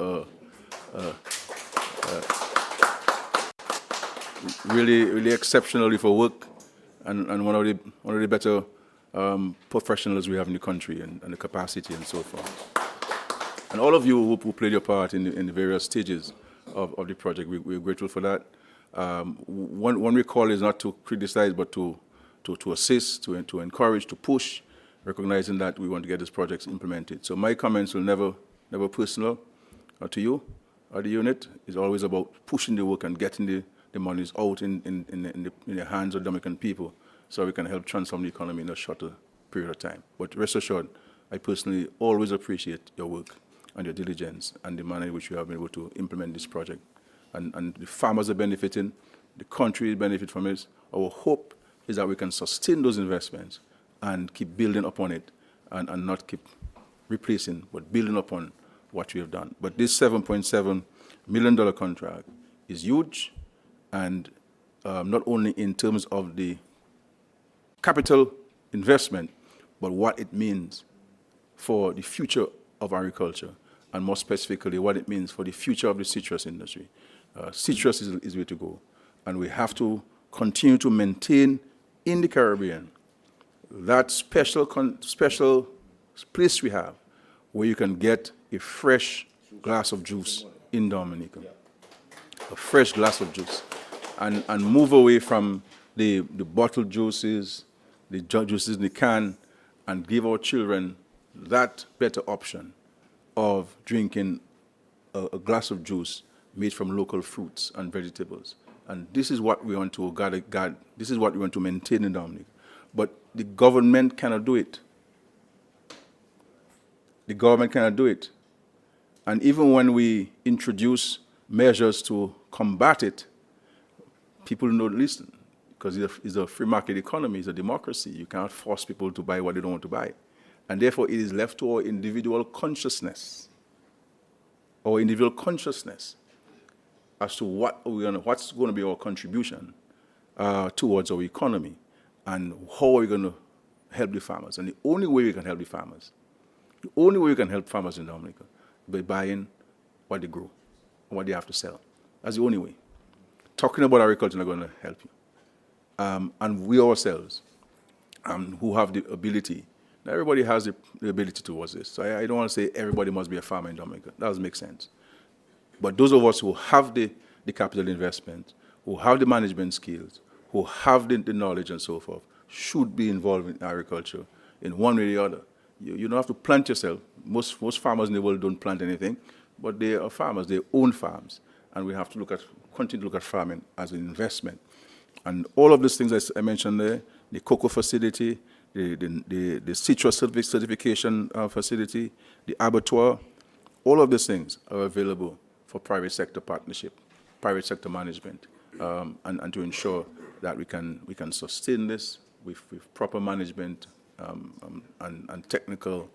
really exceptionally for work, and one of the better professionals we have in the country, and the capacity and so forth. And all of you who played your part in the various stages of the project, we're grateful for that. One recall is not to criticize, but to assist, to encourage, to push, recognizing that we want to get these projects implemented. So my comments will never personal to you or the unit. It's always about pushing the work and getting the monies out in the hands of Dominican people, so we can help transform the economy in a shorter period of time. But rest assured, I personally always appreciate your work and your diligence and the manner in which you have been able to implement this project. And the farmers are benefiting, the country benefits from it. Our hope is that we can sustain those investments and keep building upon it, and not keep replacing, but building upon what we have done. But this $7.7 million contract is huge, and not only in terms of the capital investment, but what it means for the future of agriculture, and more specifically, what it means for the future of the citrus industry. Citrus is the way to go, and we have to continue to maintain in the Caribbean that special place we have where you can get a fresh glass of juice in Dominica, a fresh glass of juice, and move away from the bottled juices, the juices in the can, and give our children that better option of drinking a glass of juice made from local fruits and vegetables. And this is what we want to guard. This is what we want to maintain in Dominica. But the government cannot do it. The government cannot do it. And even when we introduce measures to combat it, people don't listen because it's a free market economy, it's a democracy. You cannot force people to buy what they don't want to buy. And therefore, it is left to our individual consciousness as to what's going to be our contribution towards our economy and how are we going to help the farmers. And the only way we can help the farmers, in Dominica, by buying what they grow and what they have to sell. That's the only way. Talking about agriculture is not going to help you. And we ourselves, who have the ability, now everybody has the ability towards this. So I don't want to say everybody must be a farmer in Dominica. That doesn't make sense. But those of us who have the capital investment, who have the management skills, who have the knowledge and so forth, should be involved in agriculture in one way or the other. You don't have to plant yourself. Most farmers in the world don't plant anything, but they are farmers. They own farms, and we have to continue to look at farming as an investment. And all of these things I mentioned there, the cocoa facility, the citrus certification facility, the abattoir, all of these things are available for private sector partnership, private sector management, and to ensure that we can sustain this with proper management and technical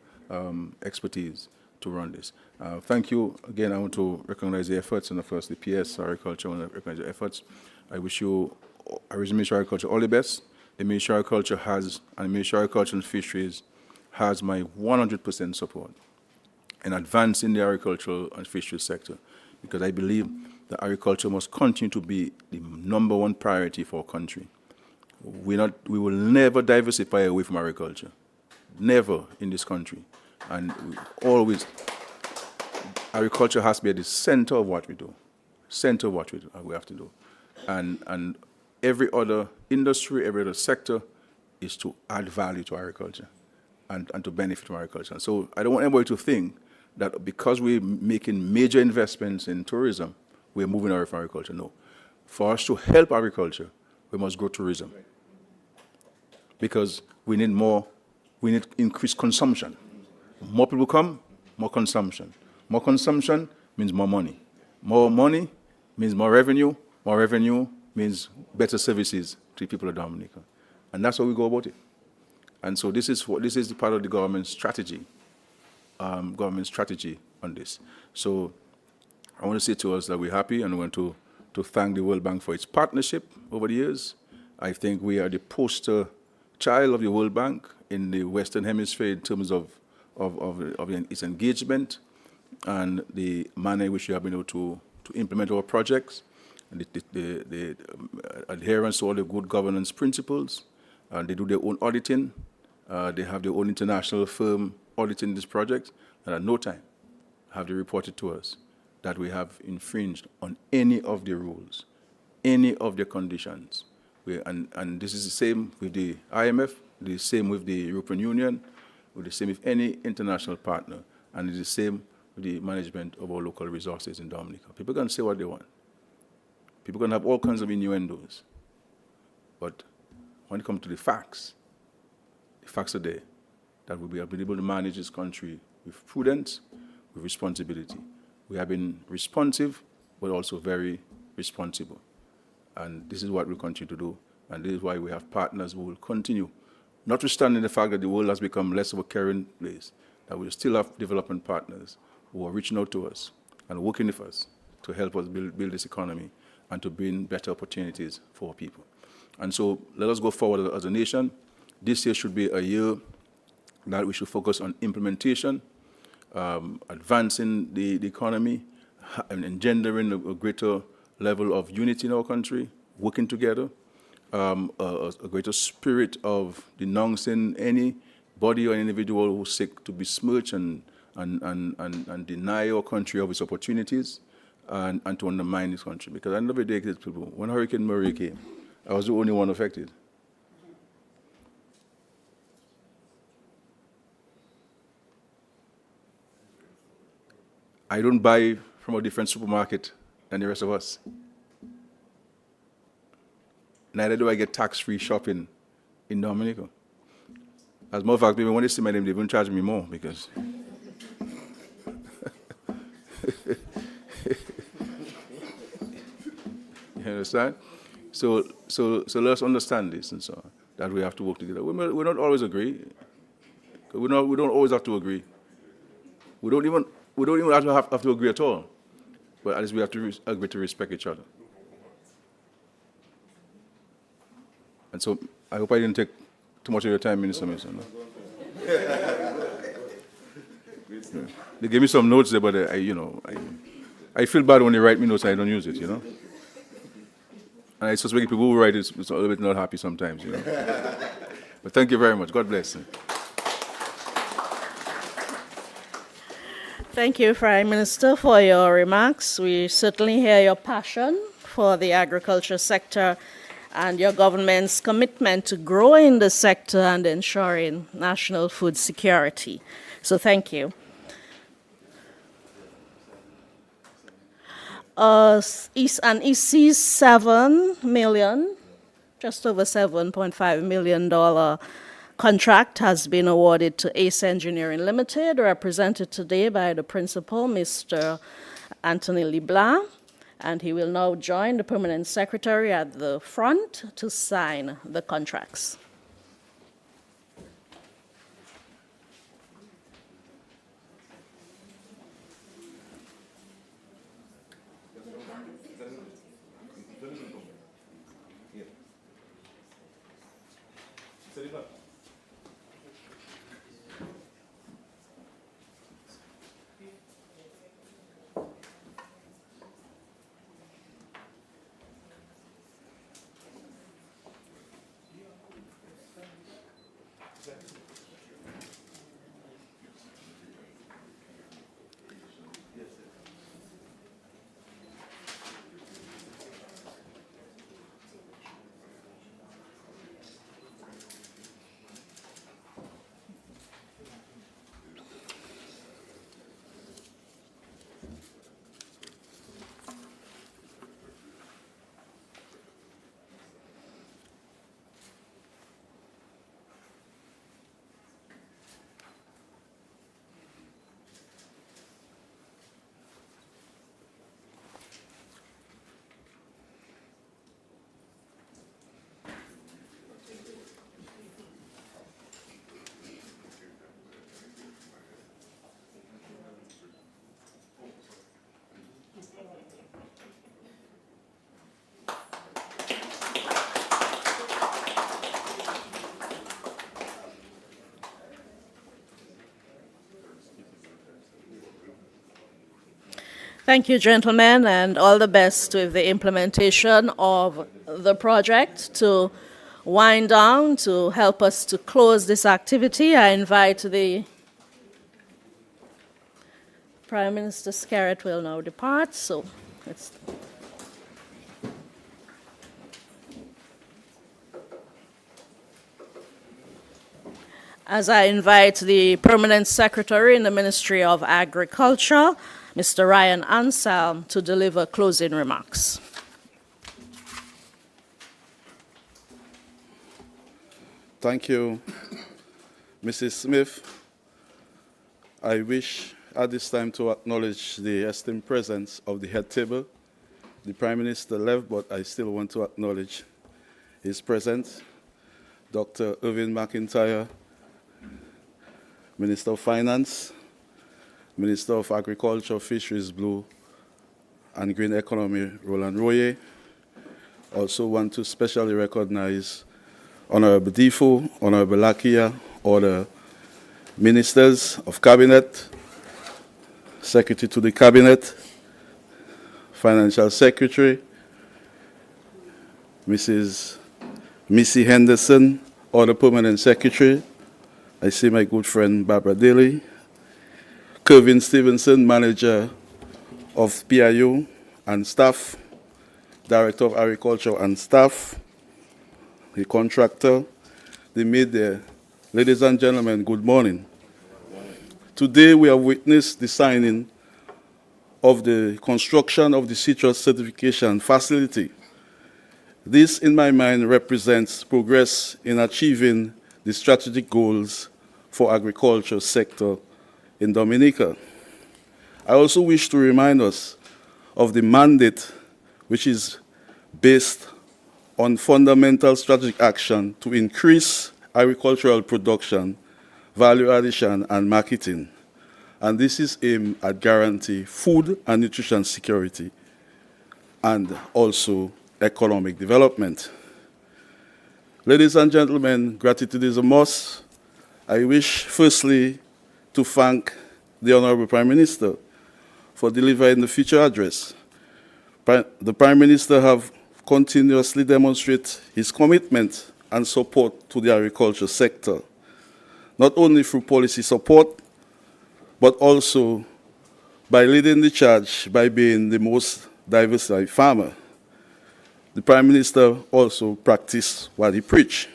expertise to run this. Thank you. Again, I want to recognize the efforts, and of course the PS Agriculture, I want to recognize the efforts. I wish you, I wish the Ministry of Agriculture all the best. The Ministry of Agriculture and the Ministry of Agriculture and Fisheries has my 100% support in advancing the agricultural and fisheries sector, because I believe that agriculture must continue to be the #1 priority for our country. We will never diversify away from agriculture, never in this country, and agriculture has to be at the center of what we do, we have to do, and every other industry, every other sector is to add value to agriculture and to benefit from agriculture. And so I don't want anybody to think that because we're making major investments in tourism, we're moving away from agriculture. No. For us to help agriculture, we must grow tourism. Because we need increased consumption. More people come, more consumption. More consumption means more money. More money means more revenue. More revenue means better services to the people of Dominica. And that's how we go about it. And so this is part of the government's strategy. On this. So I want to say to us that we're happy, and we want to thank the World Bank for its partnership over the years. I think we are the poster child of the World Bank in the Western Hemisphere in terms of its engagement and the manner in which we have been able to implement our projects, and the adherence to all the good governance principles. And they do their own auditing. They have their own international firm auditing this project, and at no time have they reported to us that we have infringed on any of the rules, any of the conditions. And this is the same with the IMF, the same with the European Union, with the same with any international partner, and it's the same with the management of our local resources in Dominica. People can say what they want. People can have all kinds of innuendos. But when it comes to the facts are there, that we have been able to manage this country with prudence, with responsibility. We have been responsive, but also very responsible. And this is what we'll continue to do. And this is why we have partners who will continue, notwithstanding the fact that the world has become less of a caring place, that we still have development partners who are reaching out to us and working with us to help us build this economy and to bring better opportunities for people. And so let us go forward as a nation. This year should be a year that we should focus on implementation, advancing the economy, and engendering a greater level of unity in our country, working together, a greater spirit of denouncing any body or individual who seek to besmirch and deny our country of its opportunities and to undermine this country. Because at the end of the day, people, when Hurricane Maria came, I was the only one affected. I don't buy from a different supermarket than the rest of us. Neither do I get tax-free shopping in Dominica. As a matter of fact, maybe when they see my name, they won't charge me more because You understand? So let's understand this and so on, that we have to work together. We don't always agree. We don't always have to agree. We don't even have to agree at all. But at least we have to agree to respect each other. And so I hope I didn't take too much of your time, Minister Mason. They gave me some notes there, but I feel bad when they write me notes and I don't use it, And I suspect people who write it is a little bit not happy sometimes, But thank you very much. God bless. Thank you, Prime Minister, for your remarks. We certainly hear your passion for the agriculture sector and your government's commitment to growing the sector and ensuring national food security. So thank you. An EC 7 million, just over $7.5 million contract has been awarded to ACE Engineering Limited, represented today by the principal, Mr. Anthony LeBlanc, and he will now join the permanent secretary at the front to sign the contracts. Thank you, gentlemen, and all the best with the implementation of the project. To wind down, to help us to close this activity, I invite the Prime Minister Skerritt will now depart, so let's... As I invite the Permanent Secretary in the Ministry of Agriculture, Mr. Ryan Anselm, to deliver closing remarks. Thank you, Mrs. Smith. I wish at this time to acknowledge the esteemed presence of the head table. The Prime Minister left, but I still want to acknowledge his presence. Dr. Irving McIntyre, Minister of Finance, Minister of Agriculture, Fisheries, Blue and Green Economy, Roland Royer. Also want to specially recognize Honorable Defoe, Honorable Lakia, all the Ministers of Cabinet, Secretary to the Cabinet, Financial Secretary, Mrs. Missy Henderson, all the Permanent Secretary. I see my good friend Barbara Daly, Kevin Stevenson, Manager of PIU and staff, Director of Agriculture and staff, the contractor, the media. Ladies and gentlemen, good morning. Today we have witnessed the signing of the construction of the citrus certification facility. This, in my mind, represents progress in achieving the strategic goals for agriculture sector in Dominica. I also wish to remind us of the mandate which is based on fundamental strategic action to increase agricultural production, value addition, and marketing. And this is aimed at guarantee food and nutrition security and also economic development. Ladies and gentlemen, gratitude is a must. I wish firstly to thank the Honorable Prime Minister for delivering the feature address. The Prime Minister have continuously demonstrated his commitment and support to the agriculture sector, not only through policy support, but also by leading the charge by being the most diversified farmer. The Prime Minister also practiced what he preached.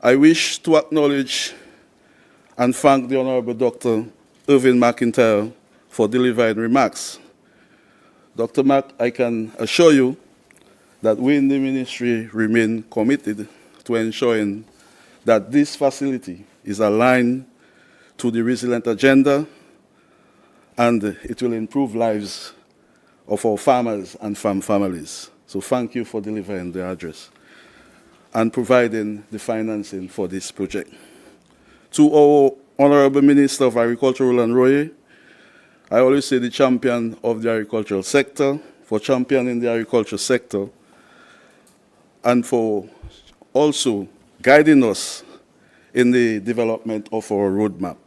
I wish to acknowledge and thank the Honorable Dr. Irvin McIntyre for delivering remarks. Dr. Mac, I can assure you that we in the ministry remain committed to ensuring that this facility is aligned to the resilient agenda and it will improve lives of our farmers and farm families. So thank you for delivering the address and providing the financing for this project. To our Honorable Minister of Agriculture, Roland Royer, I always say the champion of the agricultural sector, for championing the agriculture sector, and for also guiding us in the development of our roadmap.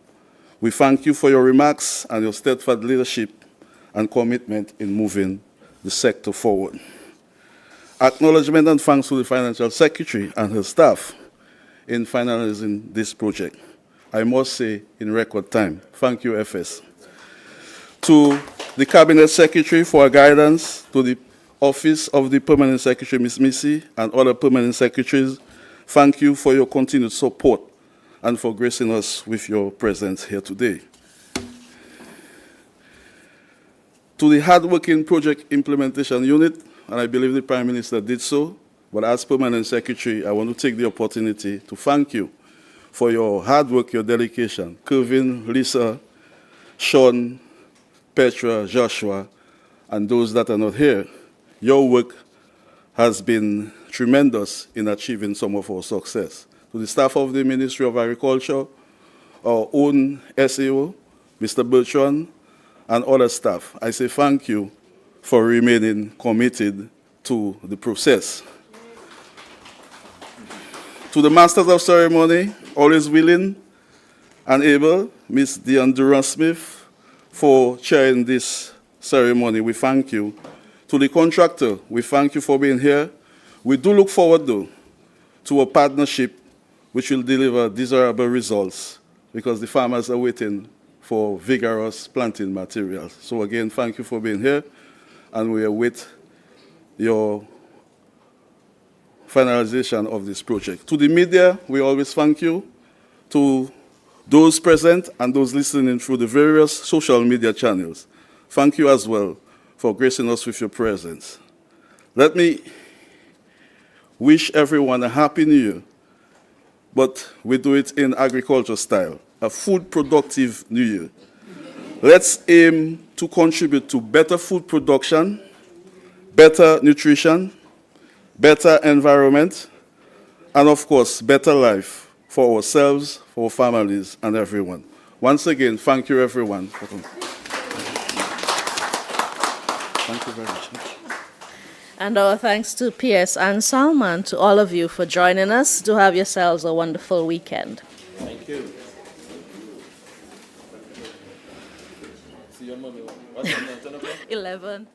We thank you for your remarks and your steadfast leadership and commitment in moving the sector forward. Acknowledgement and thanks to the Financial Secretary and her staff in finalizing this project. I must say, in record time. Thank you, FS. To the Cabinet Secretary for her guidance, to the Office of the Permanent Secretary, Ms. Missy, and other Permanent Secretaries, thank you for your continued support and for gracing us with your presence here today. To the hard-working Project Implementation Unit, and I believe the Prime Minister did so, but as Permanent Secretary, I want to take the opportunity to thank you for your hard work, your dedication. Kevin, Lisa, Sean, Petra, Joshua, and those that are not here, your work has been tremendous in achieving some of our success. To the staff of the Ministry of Agriculture, our own SAO, Mr. Bertrand, and other staff, I say thank you for remaining committed to the process. To the Masters of Ceremony, always willing and able, Ms. Diane Durant-Smith, for chairing this ceremony. We thank you. To the contractor, we thank you for being here. We do look forward, though, to a partnership which will deliver desirable results because the farmers are waiting for vigorous planting materials. So again, thank you for being here, and we await your finalization of this project. To the media, we always thank you. To those present and those listening through the various social media channels, thank you as well for gracing us with your presence. Let me wish everyone a Happy New Year, but we do it in agriculture style, a food productive New Year. Let's aim to contribute to better food production, better nutrition, better environment, and of course, better life for ourselves, for our families, and everyone. Once again, thank you, everyone. Thank you very much. And our thanks to PS and Salman, to all of you for joining us. Do have yourselves a wonderful weekend. Thank you. See you on Monday. What's 11.